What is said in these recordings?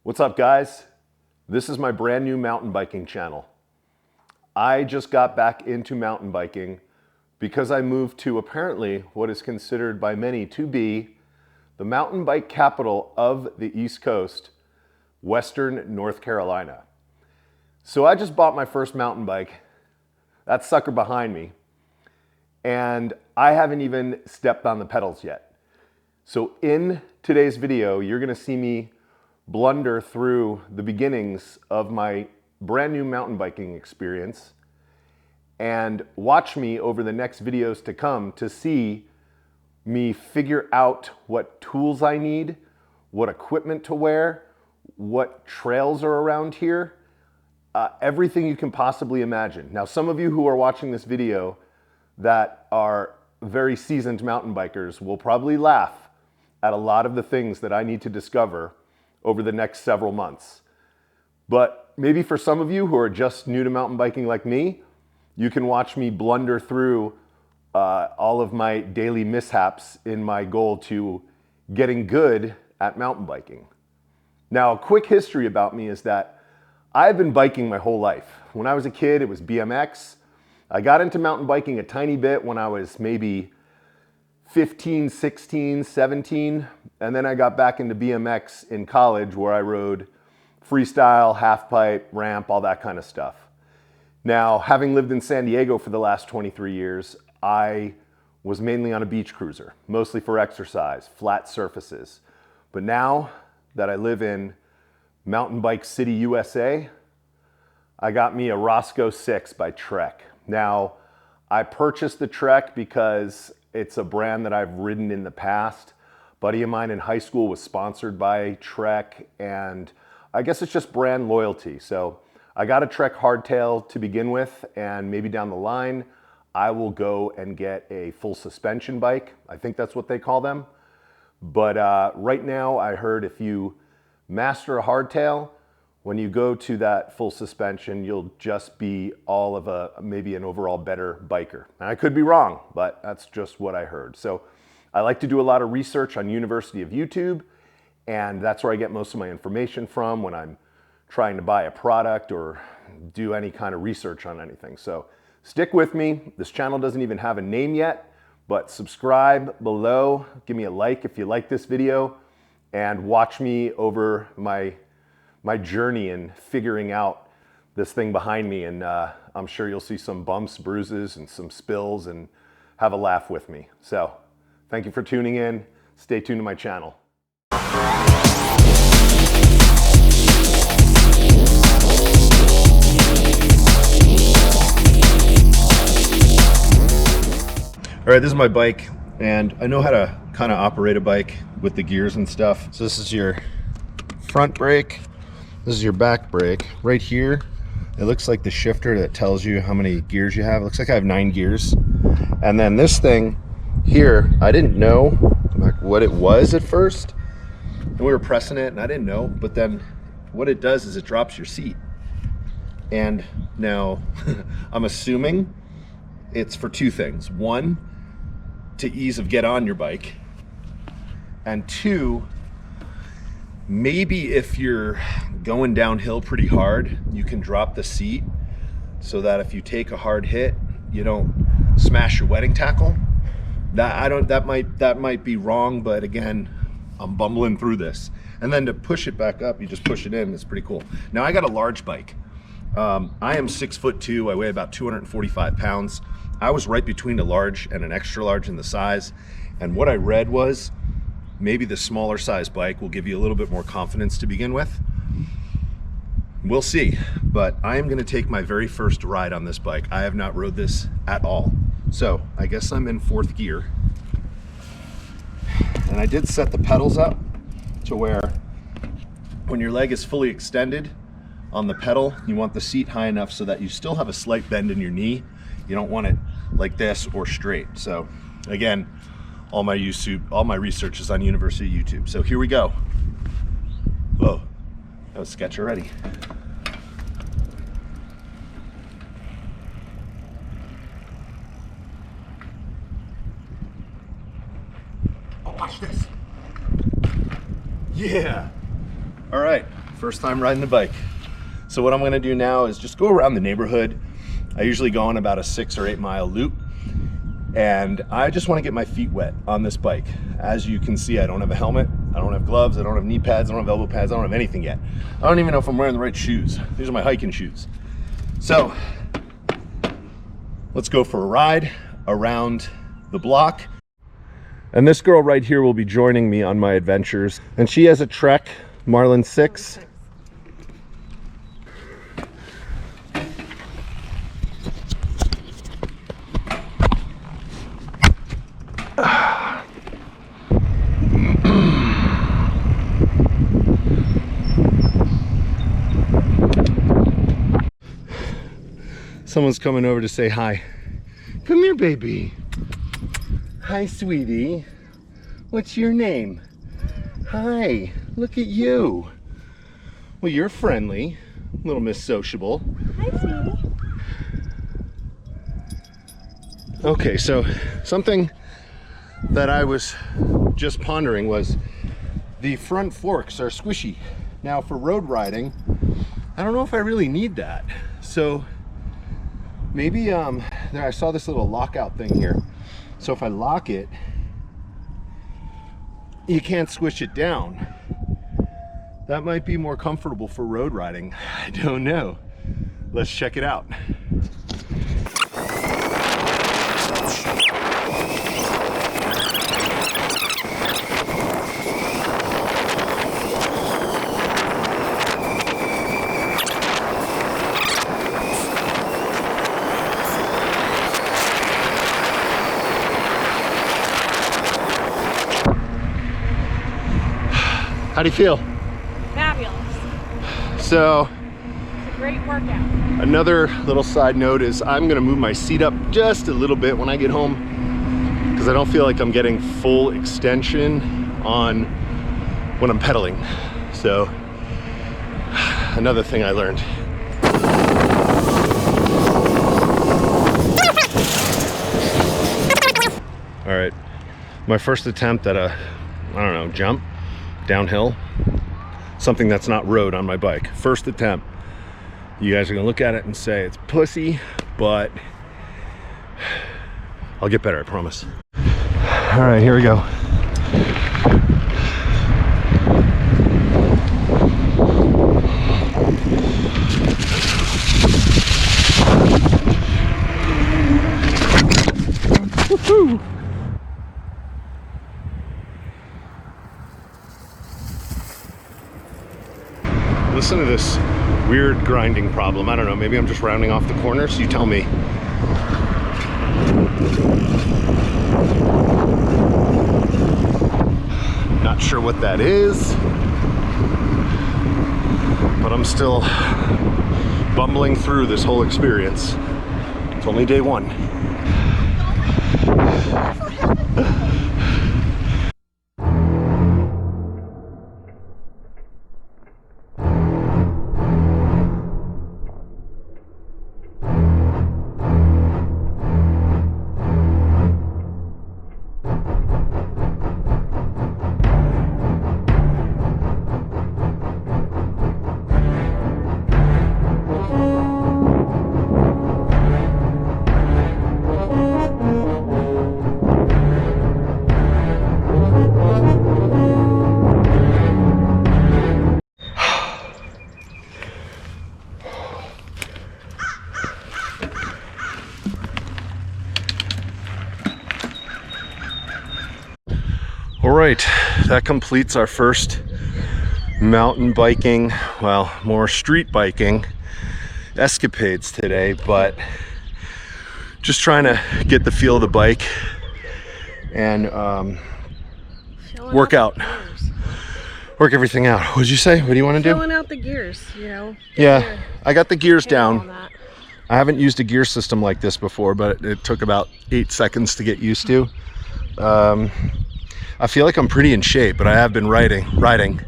What's up, guys? This is my brand new mountain biking channel. I just got back into mountain biking because I moved to apparently what is considered by many to be the mountain bike capital of the East Coast, Western North Carolina. So I just bought my first mountain bike, that sucker behind me, and I haven't even stepped on the pedals yet. So in today's video, you're gonna see me blunder through the beginnings of my brand new mountain biking experience and watch me over the next videos to come to see me figure out what tools I need, what equipment to wear, what trails are around here, everything you can possibly imagine. Now, some of you who are watching this video that are very seasoned mountain bikers will probably laugh at a lot of the things that I need to discover over the next several months. But maybe for some of you who are just new to mountain biking like me, you can watch me blunder through all of my daily mishaps in my goal to getting good at mountain biking. Now, a quick history about me is that I've been biking my whole life. When I was a kid, it was BMX. I got into mountain biking a tiny bit when I was maybe 15, 16, 17, and then I got back into BMX in college where I rode freestyle, half pipe, ramp, all that kind of stuff. Now, having lived in San Diego for the last 23 years, I was mainly on a beach cruiser, mostly for exercise, flat surfaces. But now that I live in Mountain Bike City, USA, I got me a Roscoe 6 by Trek. Now, I purchased the Trek because it's a brand that I've ridden in the past. A buddy of mine in high school was sponsored by Trek, and I guess it's just brand loyalty. So I got a Trek hardtail to begin with, and maybe down the line, I will go and get a full suspension bike. I think that's what they call them. But right now, I heard if you master a hardtail, when you go to that full suspension, you'll just be all of maybe an overall better biker. And I could be wrong, but that's just what I heard. So I like to do a lot of research on University of YouTube, and that's where I get most of my information from when I'm trying to buy a product or do any kind of research on anything. So stick with me. This channel doesn't even have a name yet, but subscribe below. Give me a like if you like this video, and watch me over my journey in figuring out this thing behind me. And I'm sure you'll see some bumps, bruises, and some spills, and have a laugh with me. So thank you for tuning in. Stay tuned to my channel. All right, this is my bike, and I know how to kind of operate a bike with the gears and stuff. So this is your front brake. This is your back brake. Right here, it looks like the shifter that tells you how many gears you have. It looks like I have 9 gears. And then this thing here, I didn't know what it was at first. And we were pressing it and I didn't know, but then what it does is it drops your seat. And now I'm assuming it's for 2 things. 1, to ease of get on your bike. And 2, maybe if you're going downhill pretty hard, you can drop the seat so that if you take a hard hit, you don't smash your wedding tackle. That might be wrong, but again, I'm bumbling through this. And then to push it back up, you just push it in. It's pretty cool. Now I got a large bike. I am 6'2". I weigh about 245 pounds. I was right between a large and an extra large in the size. And what I read was maybe the smaller size bike will give you a little bit more confidence to begin with. We'll see, but I am gonna take my very first ride on this bike. I have not rode this at all. So I guess I'm in 4th gear. And I did set the pedals up to where when your leg is fully extended on the pedal, you want the seat high enough so that you still have a slight bend in your knee. You don't want it like this or straight. So again, all my research is on University of YouTube. So here we go. Whoa, that was sketch already. Oh, watch this. Yeah. All right, First time riding the bike. So what I'm gonna do now is just go around the neighborhood. I usually go on about a 6 or 8 mile loop, and I just wanna get my feet wet on this bike. As you can see, I don't have a helmet, I don't have gloves, I don't have knee pads, I don't have elbow pads, I don't have anything yet. I don't even know if I'm wearing the right shoes. These are my hiking shoes. So, let's go for a ride around the block. And this girl right here will be joining me on my adventures. And she has a Trek Marlin 6. Someone's coming over to say hi. Come here, baby. Hi, sweetie. What's your name? Hi, look at you. Well, you're friendly, little Miss Sociable. Hi, sweetie. Okay, so something that I was just pondering was the front forks are squishy. Now for road riding, I don't know if I really need that. So maybe, there, I saw this little lockout thing here. So if I lock it, you can't squish it down. That might be more comfortable for road riding. I don't know. Let's check it out. How do you feel? Fabulous. So, It's a great workout. another little side note is I'm gonna move my seat up just a little bit when I get home because I don't feel like I'm getting full extension on when I'm pedaling. So, another thing I learned. All right, my first attempt at a, I don't know, jump downhill, something that's not road on my bike. First attempt. You guys are gonna look at it and say it's pussy, but I'll get better, I promise. All right, here we go. Woohoo! Listen to this weird grinding problem. I don't know, maybe I'm just rounding off the corners. You tell me. Not sure what that is, but I'm still bumbling through this whole experience. It's only day one. All right, that completes our first mountain biking, well, more street biking escapades today, but just trying to get the feel of the bike and work everything out. What'd you say? What do you want to do? Filling out the gears, you know. Yeah, I got the gears Handle down. on that. I haven't used a gear system like this before, but it took about 8 seconds to get used to. I feel like I'm pretty in shape, but I have been riding.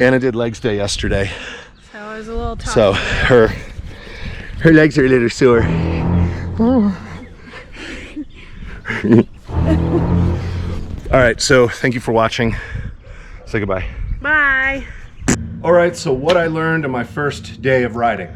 Anna did legs day yesterday. So it was a little tough. So her legs are a little sore. All right, so thank you for watching. Say goodbye. Bye. All right, so what I learned on my first day of riding.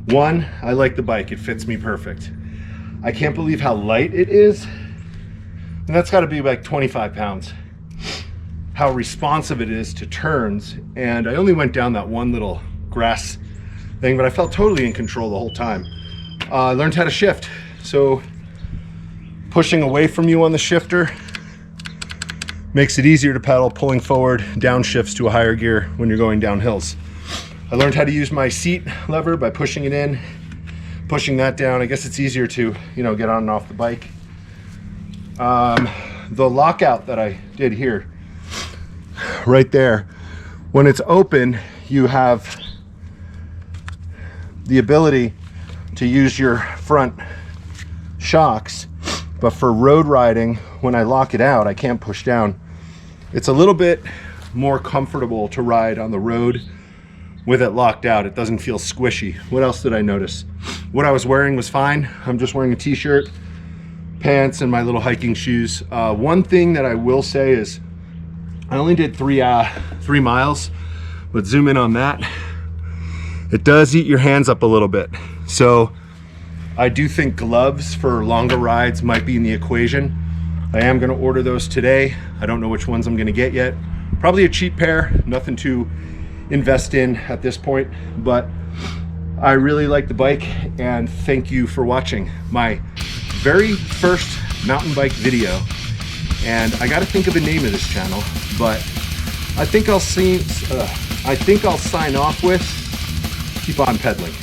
One, I like the bike, it fits me perfect. I can't believe how light it is. And that's gotta be like 25 pounds. How responsive it is to turns. And I only went down that one little grass thing, but I felt totally in control the whole time. I learned how to shift. So pushing away from you on the shifter makes it easier to pedal. Pulling forward downshifts to a higher gear when you're going down hills. I learned how to use my seat lever by pushing it in, pushing that down. I guess it's easier to, get on and off the bike. The lockout that I did here, right there, when it's open, you have the ability to use your front shocks, but for road riding, when I lock it out, I can't push down. It's a little bit more comfortable to ride on the road with it locked out. It doesn't feel squishy. What else did I notice? What I was wearing was fine. I'm just wearing a t-shirt, pants, and my little hiking shoes. One thing that I will say is I only did 3 miles, but zoom in on that. It does eat your hands up a little bit. So I do think gloves for longer rides might be in the equation. I am gonna order those today. I don't know which ones I'm gonna get yet. Probably a cheap pair, nothing to invest in at this point, but I really like the bike, and thank you for watching my very first mountain bike video. And I gotta think of a name of this channel, but I think I'll sign off with keep on pedaling.